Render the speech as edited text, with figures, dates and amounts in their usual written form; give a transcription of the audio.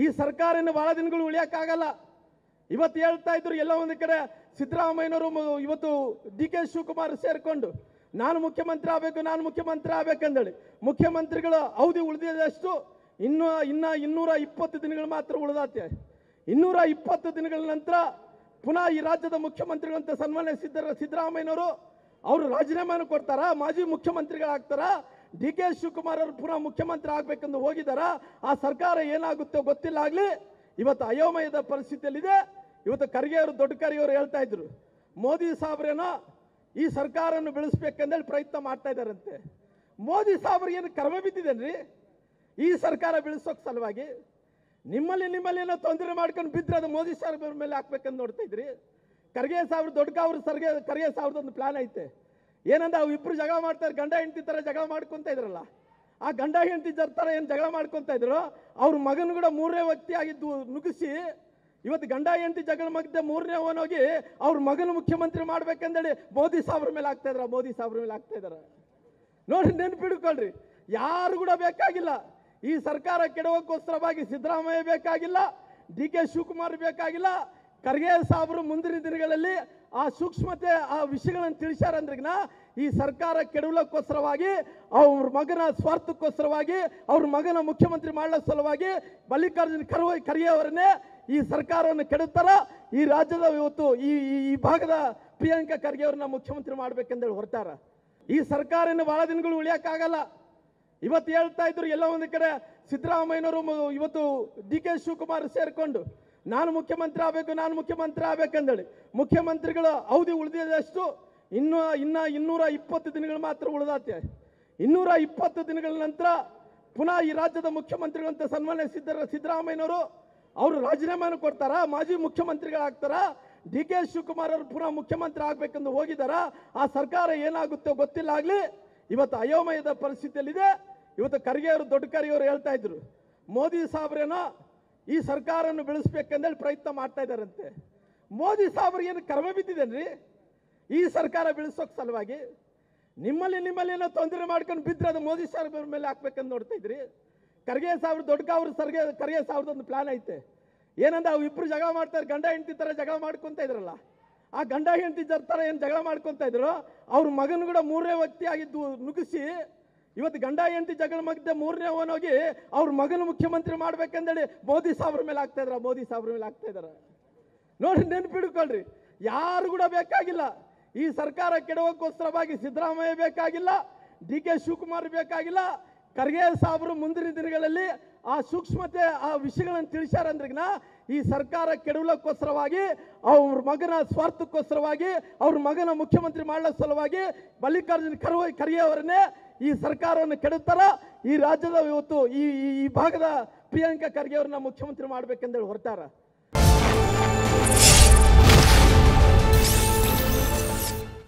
ಈ ಸರ್ಕಾರನ ಬಹಳ ದಿನಗಳು ಉಳಿಯಕ್ಕಾಗಲ್ಲ. ಇವತ್ತು ಹೇಳ್ತಾ ಇದ್ರು ಎಲ್ಲ ಒಂದು ಕಡೆ ಸಿದ್ದರಾಮಯ್ಯನವರು ಇವತ್ತು ಡಿ.ಕೆ. ಶಿವಕುಮಾರ್ ಸೇರಿಕೊಂಡು ನಾನು ಮುಖ್ಯಮಂತ್ರಿ ಆಗಬೇಕಂದೇಳಿ ಮುಖ್ಯಮಂತ್ರಿಗಳ ಅವಧಿ ಉಳಿದಿದಷ್ಟು ಇನ್ನು 220 ದಿನಗಳು ಮಾತ್ರ ಉಳಿದಾತೆ. 220 ದಿನಗಳ ನಂತರ ಪುನಃ ಈ ರಾಜ್ಯದ ಮುಖ್ಯಮಂತ್ರಿಗಳಂತ ಸನ್ಮಾನ್ಯ ಸಿದ್ದರಾಮಯ್ಯನವರು ಅವರು ರಾಜೀನಾಮೆಯನ್ನು ಕೊಡ್ತಾರಾ, ಮಾಜಿ ಮುಖ್ಯಮಂತ್ರಿಗಳಾಗ್ತಾರಾ, ಡಿ.ಕೆ. ಶಿವಕುಮಾರ್ ಅವರು ಪುನಃ ಮುಖ್ಯಮಂತ್ರಿ ಆಗಬೇಕೆಂದು ಹೋಗಿದಾರ. ಆ ಸರ್ಕಾರ ಏನಾಗುತ್ತೋ ಗೊತ್ತಿಲ್ಲ. ಆಗಲಿ ಇವತ್ತು ಅಯೋಮಯದ ಪರಿಸ್ಥಿತಿಯಲ್ಲಿದೆ. ಇವತ್ತು ಖರ್ಗೆ ಅವರು ದೊಡ್ಡ ಖರ್ಗೆ ಅವರು ಹೇಳ್ತಾ ಇದ್ರು ಮೋದಿ ಸಾಹೇಬ್ರೇನೋ ಈ ಸರ್ಕಾರವನ್ನು ಬೆಳೆಸಬೇಕಂದೇಳಿ ಪ್ರಯತ್ನ ಮಾಡ್ತಾ ಇದ್ದಾರಂತೆ. ಮೋದಿ ಸಾಹೇಬ್ರಿಗೆ ಏನು ಕರ್ಮ ಬಿದ್ದಿದೇನ್ರಿ ಈ ಸರ್ಕಾರ ಬೆಳೆಸೋಕೆ ಸಲುವಾಗಿ? ನಿಮ್ಮಲ್ಲಿ ಏನೋ ತೊಂದರೆ ಮಾಡ್ಕೊಂಡು ಬಿದ್ದರೆ ಅದು ಮೋದಿ ಸಾಹೇಬ್ರ ಮೇಲೆ ಹಾಕ್ಬೇಕಂತ ನೋಡ್ತಾ ಇದ್ರಿ. ಖರ್ಗೆ ಸಾಹೇಬ್ರು ಖರ್ಗೆ ಸಾಹೇಬ್ರದ್ದು ಒಂದು ಪ್ಲಾನ್ ಐತೆ. ಏನಂದ್ರೆ ಅವು ಇಬ್ಬರು ಜಗಳ ಮಾಡ್ತಾರೆ, ಗಂಡ ಹೆಂಡತಿ ಥರ ಜಗಳ ಮಾಡ್ಕೊತಾ ಇದ್ರಲ್ಲ, ಆ ಗಂಡ ಹೆಂಡತಿ ಥರ ಏನು ಜಗಳ ಮಾಡ್ಕೊತಾ ಇದ್ರು ಅವ್ರ ಮಗನ ಕೂಡ 3ನೇ ವ್ಯಕ್ತಿ ಆಗಿದ್ದು ನುಗ್ಗಿಸಿ ಇವತ್ತು ಗಂಡ ಹೆಂಡತಿ ಜಗಳ ಮಧ್ಯೆ 3ನೇ ಅವನೋಗಿ ಅವ್ರ ಮಗನ ಮುಖ್ಯಮಂತ್ರಿ ಮಾಡ್ಬೇಕಂದೇಳಿ ಮೋದಿ ಸಾಹೇಬ್ರ ಮೇಲೆ ಆಗ್ತಾ ಇದಾರೆ. ನೋಡಿ ನೆನ್ಪಿಡ್ಕೊಳ್ರಿ, ಯಾರು ಕೂಡ ಬೇಕಾಗಿಲ್ಲ. ಈ ಸರ್ಕಾರ ಕೆಡವಕ್ಕೋಸ್ಕರವಾಗಿ ಸಿದ್ದರಾಮಯ್ಯ ಬೇಕಾಗಿಲ್ಲ, ಡಿ.ಕೆ. ಶಿವಕುಮಾರ್ ಬೇಕಾಗಿಲ್ಲ. ಖರ್ಗೆ ಸಾಹೇಬರು ಮುಂದಿನ ದಿನಗಳಲ್ಲಿ ಆ ಸೂಕ್ಷ್ಮತೆ ಆ ವಿಷಯಗಳನ್ನು ತಿಳಿಸ್ಯಾರಂದ್ರಿಗಿನ ಈ ಸರ್ಕಾರ ಕೆಡವಲಕ್ಕೋಸ್ಕರವಾಗಿ ಅವ್ರ ಮಗನ ಸ್ವಾರ್ಥಕ್ಕೋಸ್ಕರವಾಗಿ ಅವ್ರ ಮಗನ ಮುಖ್ಯಮಂತ್ರಿ ಮಾಡೋ ಸಲುವಾಗಿ ಮಲ್ಲಿಕಾರ್ಜುನ ಖರ್ಗೆ ಅವರನ್ನೇ ಈ ಸರ್ಕಾರವನ್ನು ಕೆಡುತ್ತಾರ. ಈ ರಾಜ್ಯದ ಇವತ್ತು ಈ ಭಾಗದ ಪ್ರಿಯಾಂಕಾ ಖರ್ಗೆ ಅವ್ರನ್ನ ಮುಖ್ಯಮಂತ್ರಿ ಮಾಡ್ಬೇಕಂದೇಳಿ ಹೊರಟಾರ. ಈ ಸರ್ಕಾರನ ಬಹಳ ದಿನಗಳು ಉಳಿಯಕ್ಕಾಗಲ್ಲ. ಇವತ್ತು ಹೇಳ್ತಾ ಇದ್ರು ಎಲ್ಲ ಒಂದು ಕಡೆ ಸಿದ್ದರಾಮಯ್ಯನವರು ಇವತ್ತು ಡಿ.ಕೆ. ಶಿವಕುಮಾರ್ ಸೇರಿಕೊಂಡು ನಾನು ಮುಖ್ಯಮಂತ್ರಿ ಆಗಬೇಕಂದೇಳಿ ಮುಖ್ಯಮಂತ್ರಿಗಳ ಅವಧಿ ಉಳಿದಿದಷ್ಟು ಇನ್ನು 220 ದಿನಗಳು ಮಾತ್ರ ಉಳಿದಾತೆ. 220 ದಿನಗಳ ನಂತರ ಪುನಃ ಈ ರಾಜ್ಯದ ಮುಖ್ಯಮಂತ್ರಿಗಳಂತ ಸನ್ಮಾನ್ಯ ಸಿದ್ದರಾಮಯ್ಯನವರು ಅವರು ರಾಜೀನಾಮೆಯನ್ನು ಕೊಡ್ತಾರಾ, ಮಾಜಿ ಮುಖ್ಯಮಂತ್ರಿಗಳಾಗ್ತಾರಾ, ಡಿ.ಕೆ. ಶಿವಕುಮಾರ್ ಅವರು ಪುನಃ ಮುಖ್ಯಮಂತ್ರಿ ಆಗಬೇಕೆಂದು ಹೋಗಿದಾರ. ಆ ಸರ್ಕಾರ ಏನಾಗುತ್ತೋ ಗೊತ್ತಿಲ್ಲ. ಆಗಲಿ ಇವತ್ತು ಅಯೋಮಯದ ಪರಿಸ್ಥಿತಿಯಲ್ಲಿದೆ. ಇವತ್ತು ಖರ್ಗೆ ಅವರು ದೊಡ್ಡ ಖರ್ಗೆ ಅವರು ಹೇಳ್ತಾ ಇದ್ರು ಮೋದಿ ಸಾಹೇಬ್ರೇನೋ ಈ ಸರ್ಕಾರವನ್ನು ಬೆಳೆಸಬೇಕಂದೇಳಿ ಪ್ರಯತ್ನ ಮಾಡ್ತಾ ಇದ್ದಾರಂತೆ. ಮೋದಿ ಸಾಹೇಬ್ರಿಗೆ ಏನು ಕರ್ಮ ಬಿದ್ದಿದೇನ್ರಿ ಈ ಸರ್ಕಾರ ಬೆಳೆಸೋಕೆ ಸಲುವಾಗಿ? ನಿಮ್ಮಲ್ಲಿ ಏನೋ ತೊಂದರೆ ಮಾಡ್ಕೊಂಡು ಬಿದ್ದರೆ ಅದು ಮೋದಿ ಸಾಹೇಬ್ರ ಮೇಲೆ ಹಾಕ್ಬೇಕಂತ ನೋಡ್ತಾ ಇದ್ರಿ. ಖರ್ಗೆ ಸಾಹೇಬ್ರು ಖರ್ಗೆ ಸಾಹೇಬ್ರದ್ದು ಒಂದು ಪ್ಲಾನ್ ಐತೆ. ಏನಂದ್ರೆ ಅವು ಇಬ್ಬರು ಜಗಳ ಮಾಡ್ತಾರೆ, ಗಂಡ ಹೆಂಡತಿ ಥರ ಜಗಳ ಮಾಡ್ಕೊತಾ ಇದ್ರಲ್ಲ, ಆ ಗಂಡ ಹೆಂಡತಿ ಥರ ಏನು ಜಗಳ ಮಾಡ್ಕೊತಾ ಇದ್ರು ಅವ್ರ ಮಗನ ಕೂಡ 3ನೇ ವ್ಯಕ್ತಿ ಆಗಿದ್ದು ನುಗ್ಗಿಸಿ ಇವತ್ತು ಗಂಡ ಹೆಂಡತಿ ಜಗಳ ಮಧ್ಯೆ 3ನೇ ಅವನೋಗಿ ಅವ್ರ ಮಗನ ಮುಖ್ಯಮಂತ್ರಿ ಮಾಡ್ಬೇಕಂದೇಳಿ ಮೋದಿ ಸಾಹೇಬ್ರ ಮೇಲೆ ಆಗ್ತಾ ಇದಾರೆ. ನೋಡಿ ನೆನ್ಪಿಡ್ಕೊಳ್ರಿ, ಯಾರು ಕೂಡ ಬೇಕಾಗಿಲ್ಲ. ಈ ಸರ್ಕಾರ ಕೆಡವಕ್ಕೋಸ್ಕರವಾಗಿ ಸಿದ್ದರಾಮಯ್ಯ ಬೇಕಾಗಿಲ್ಲ, ಡಿ.ಕೆ. ಶಿವಕುಮಾರ್ ಬೇಕಾಗಿಲ್ಲ. ಖರ್ಗೆ ಸಾಹೇಬರು ಮುಂದಿನ ದಿನಗಳಲ್ಲಿ ಆ ಸೂಕ್ಷ್ಮತೆ ಆ ವಿಷಯಗಳನ್ನು ತಿಳಿಸ್ಯಾರಂದ್ರಿಗಿನ ಈ ಸರ್ಕಾರ ಕೆಡವಲಕ್ಕೋಸ್ಕರವಾಗಿ ಅವ್ರ ಮಗನ ಸ್ವಾರ್ಥಕ್ಕೋಸ್ಕರವಾಗಿ ಅವ್ರ ಮಗನ ಮುಖ್ಯಮಂತ್ರಿ ಮಾಡೋ ಸಲುವಾಗಿ ಮಲ್ಲಿಕಾರ್ಜುನ ಖರ್ಗೆ ಅವರನ್ನೇ ಈ ಸರ್ಕಾರವನ್ನು ಕೆಡುತ್ತಾರ. ಈ ರಾಜ್ಯದ ಇವತ್ತು ಈ ಭಾಗದ ಪ್ರಿಯಾಂಕಾ ಖರ್ಗೆ ಅವ್ರನ್ನ ಮುಖ್ಯಮಂತ್ರಿ ಮಾಡ್ಬೇಕಂದೇಳಿ ಹೊರಟಾರ.